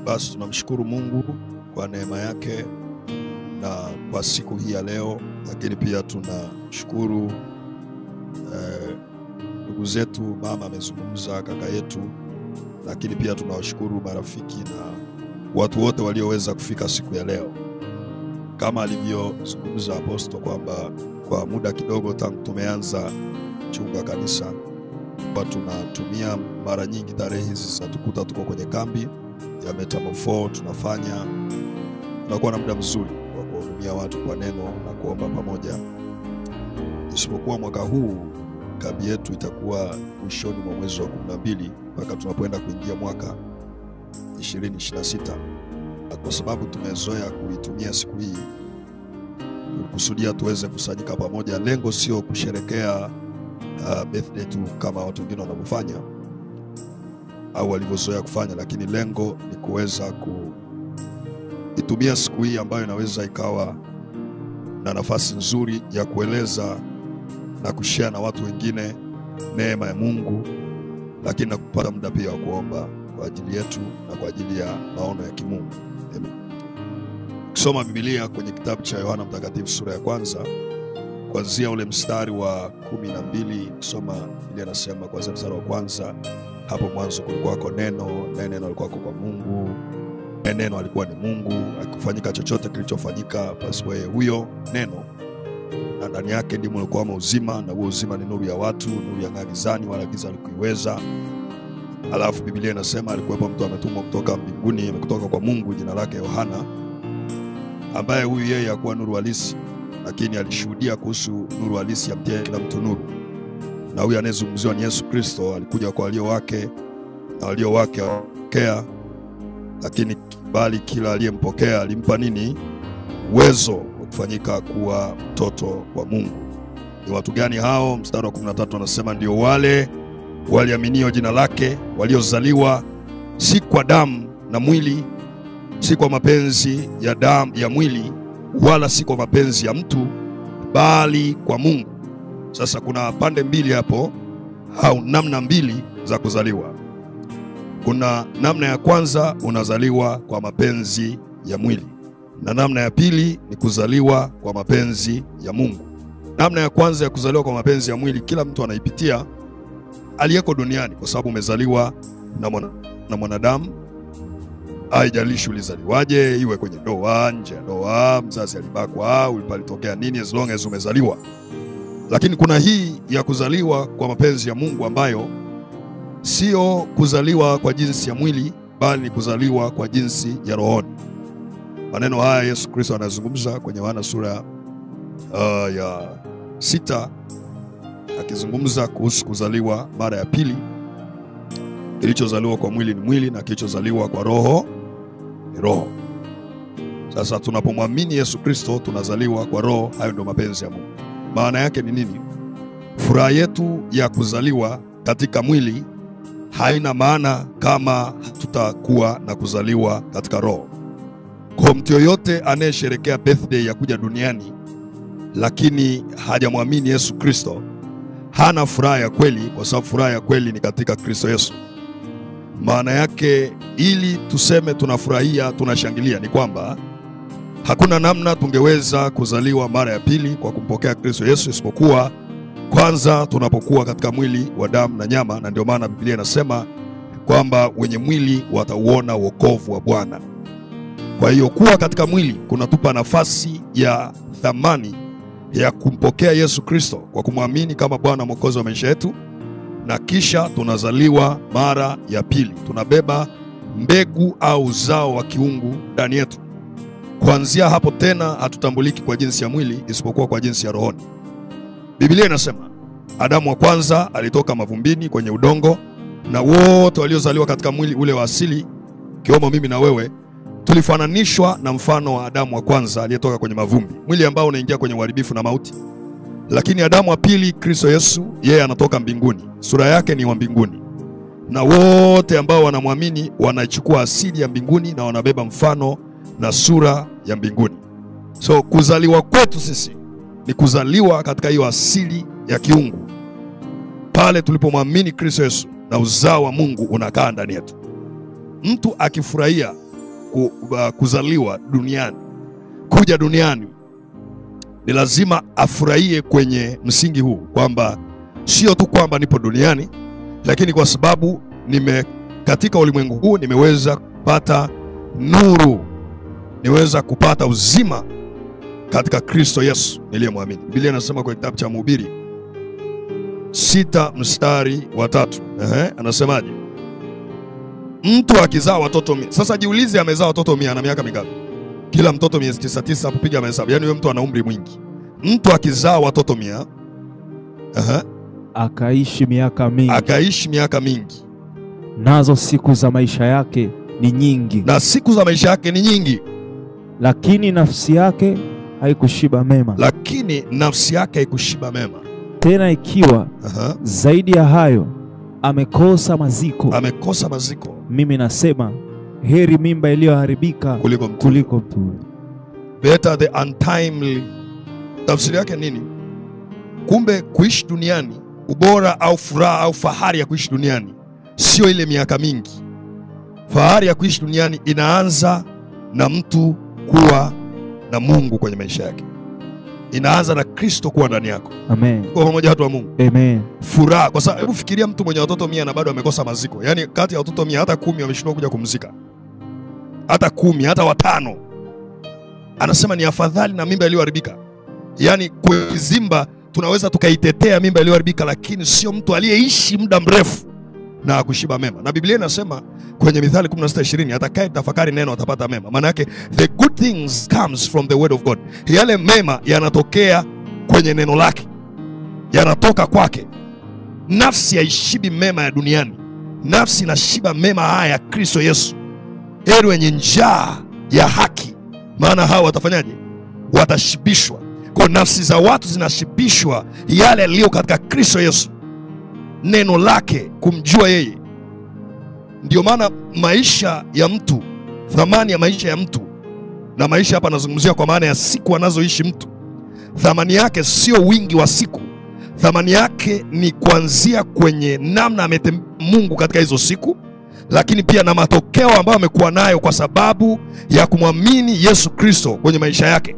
Basi tunamshukuru Mungu kwa neema yake na kwa siku hii ya leo, lakini pia tunashukuru ndugu zetu, mama amezungumza, kaka yetu, lakini pia tunawashukuru marafiki na watu wote walioweza kufika siku ya leo. Kama alivyozungumza Apostle kwamba kwa muda kidogo tangu tumeanza chunga kanisa, tunatumia mara nyingi tarehe hizi zinatukuta tuko kwenye kambi ya Metamorpho, tunakuwa na muda mzuri wa kuhudumia watu kwa neno na kuomba pamoja. Isipokuwa mwaka huu kambi yetu itakuwa mwishoni mwa mwezi wa 12 mpaka tunapoenda kuingia mwaka 2026. Kwa sababu tumezoea kuitumia siku hii, tulikusudia tuweze kusanyika pamoja. Lengo sio kusherekea birthday tu kama watu wengine wanavyofanya au walivyozoea kufanya, lakini lengo ni kuweza kuitumia siku hii ambayo inaweza ikawa na nafasi nzuri ya kueleza na kushare na watu wengine neema ya Mungu, lakini na kupata muda pia wa kuomba kwa ajili yetu na kwa ajili ya maono ya kimungu. Kusoma Biblia kwenye kitabu cha Yohana Mtakatifu sura ya 1 kuanzia ule mstari wa 12, kusoma Biblia inasema kuanzia mstari wa 1, hapo mwanzo kulikuwa neno, neno alikuwa kwa Mungu, neno alikuwa ni Mungu, akifanyika chochote kilichofanyika pasipo yeye huyo neno, na ndani yake ndimo ulikuwa uzima, na huo uzima ni nuru ya watu, nuru ya gizani, wala giza halikuiweza. Alafu Biblia inasema alikuwepo mtu ametumwa kutoka mbinguni, kutoka kwa Mungu, jina lake Yohana, ambaye huyu yeye hakuwa nuru halisi, lakini alishuhudia kuhusu nuru halisi ya mtia kila mtu nuru. Na huyu anayezungumziwa ni Yesu Kristo. Alikuja kwa walio wake na walio wake hawakupokea, lakini bali kila aliyempokea alimpa nini? Uwezo wa kufanyika kuwa mtoto wa Mungu. Ni watu gani hao? Mstari wa 13 anasema ndio wale waliaminio jina lake, waliozaliwa si kwa damu na mwili, si kwa mapenzi ya damu ya mwili, wala si kwa mapenzi ya mtu, bali kwa Mungu. Sasa kuna pande mbili hapo, au namna mbili za kuzaliwa. Kuna namna ya kwanza, unazaliwa kwa mapenzi ya mwili, na namna ya pili ni kuzaliwa kwa mapenzi ya Mungu. Namna ya kwanza ya kuzaliwa kwa mapenzi ya mwili kila mtu anaipitia aliyeko duniani, kwa sababu umezaliwa na mwanadamu. Haijalishi ulizaliwaje, iwe kwenye ndoa, nje ya ndoa, mzazi alibakwa, ulipalitokea nini, as long as umezaliwa. Lakini kuna hii ya kuzaliwa kwa mapenzi ya Mungu, ambayo sio kuzaliwa kwa jinsi ya mwili, bali ni kuzaliwa kwa jinsi ya rohoni. Maneno haya Yesu Kristo anazungumza kwenye Yohana sura ya 6, akizungumza kuhusu kuzaliwa mara ya pili. Kilichozaliwa kwa mwili ni mwili, na kilichozaliwa kwa roho ni roho. Sasa tunapomwamini Yesu Kristo tunazaliwa kwa roho. Hayo ndio mapenzi ya Mungu. Maana yake ni nini? Furaha yetu ya kuzaliwa katika mwili haina maana kama tutakuwa na kuzaliwa katika roho. Kwa mtu yoyote anayesherehekea birthday ya kuja duniani lakini hajamwamini Yesu Kristo hana furaha ya kweli, kwa sababu furaha ya kweli ni katika Kristo Yesu. Maana yake ili tuseme tunafurahia, tunashangilia, ni kwamba hakuna namna tungeweza kuzaliwa mara ya pili kwa kumpokea Kristo Yesu, isipokuwa kwanza tunapokuwa katika mwili wa damu na nyama. Na ndio maana Biblia inasema kwamba wenye mwili watauona wokovu wa Bwana. Kwa hiyo kuwa katika mwili kunatupa nafasi ya thamani ya kumpokea Yesu Kristo kwa kumwamini kama Bwana Mwokozi wa maisha yetu, na kisha tunazaliwa mara ya pili. Tunabeba mbegu au uzao wa kiungu ndani yetu. Kuanzia hapo tena hatutambuliki kwa jinsi ya mwili, isipokuwa kwa jinsi ya rohoni. Biblia inasema Adamu wa kwanza alitoka mavumbini kwenye udongo, na wote waliozaliwa katika mwili ule wa asili, kiwemo mimi na wewe, tulifananishwa na mfano wa Adamu wa kwanza aliyetoka kwenye mavumbi, mwili ambao unaingia kwenye uharibifu na mauti. Lakini Adamu wa pili, Kristo Yesu, yeye anatoka mbinguni, sura yake ni wa mbinguni, na wote ambao wanamwamini wanachukua asili ya mbinguni na wanabeba mfano na sura ya mbinguni. So kuzaliwa kwetu sisi ni kuzaliwa katika hiyo asili ya kiungu, pale tulipomwamini Kristo Yesu na uzao wa Mungu unakaa ndani yetu. Mtu akifurahia kuzaliwa duniani, kuja duniani, ni lazima afurahie kwenye msingi huu kwamba sio tu kwamba nipo duniani, lakini kwa sababu katika ulimwengu huu nimeweza kupata nuru, niweza kupata uzima katika Kristo Yesu niliyemwamini. Biblia inasema kwa kitabu cha Mhubiri 6 mstari wa 3. Anasemaje? Mtu akizaa watoto 100. Sasa jiulize, amezaa watoto 100 na miaka mingapi? Kila mtoto miezi 9 hapo, piga mahesabu. Yaani huyo mtu ana umri mwingi. Mtu akizaa watoto 100, akaishi miaka mingi. Akaishi miaka mingi. Nazo siku za maisha yake ni nyingi. Na siku za maisha yake ni nyingi. Lakini nafsi yake haikushiba mema. Lakini nafsi yake haikushiba mema. Tena ikiwa zaidi ya hayo amekosa maziko. Amekosa maziko. Mimi nasema heri mimba iliyoharibika kuliko mtu. Better the untimely. Tafsiri yake nini? Kumbe kuishi duniani, ubora au furaha au fahari ya kuishi duniani sio ile miaka mingi. Fahari ya kuishi duniani inaanza na mtu kuwa na Mungu kwenye maisha yake. Inaanza na Kristo kuwa ndani yako. Amen. Kwa pamoja watu wa Mungu. Amen. Furaha, kwa sababu hebu fikiria mtu mwenye watoto 100 na bado amekosa maziko. Yaani kati ya watoto 100 hata 10 wameshindwa kuja kumzika. Hata 10, hata 5. Anasema ni afadhali na mimba iliyoharibika. Yaani kwa kizimba tunaweza tukaitetea mimba iliyoharibika, lakini sio mtu aliyeishi muda mrefu na kushiba mema. Na Biblia inasema kwenye Mithali 16:20, atakaye tafakari neno atapata mema. Maana yake the good things comes from the word of God. Yale mema yanatokea kwenye neno lake, yanatoka kwake. Nafsi haishibi mema ya duniani, nafsi inashiba mema haya ya Kristo Yesu. Heri wenye njaa ya haki, maana hao watafanyaje? Watashibishwa. Kwa nafsi za watu zinashibishwa yale yaliyo katika Kristo Yesu, neno lake, kumjua yeye. Ndio maana maisha ya mtu, thamani ya maisha ya mtu, na maisha hapa nazungumzia kwa maana ya siku anazoishi mtu, thamani yake sio wingi wa siku. Thamani yake ni kuanzia kwenye namna ametembea Mungu katika hizo siku, lakini pia na matokeo ambayo amekuwa nayo kwa sababu ya kumwamini Yesu Kristo kwenye maisha yake.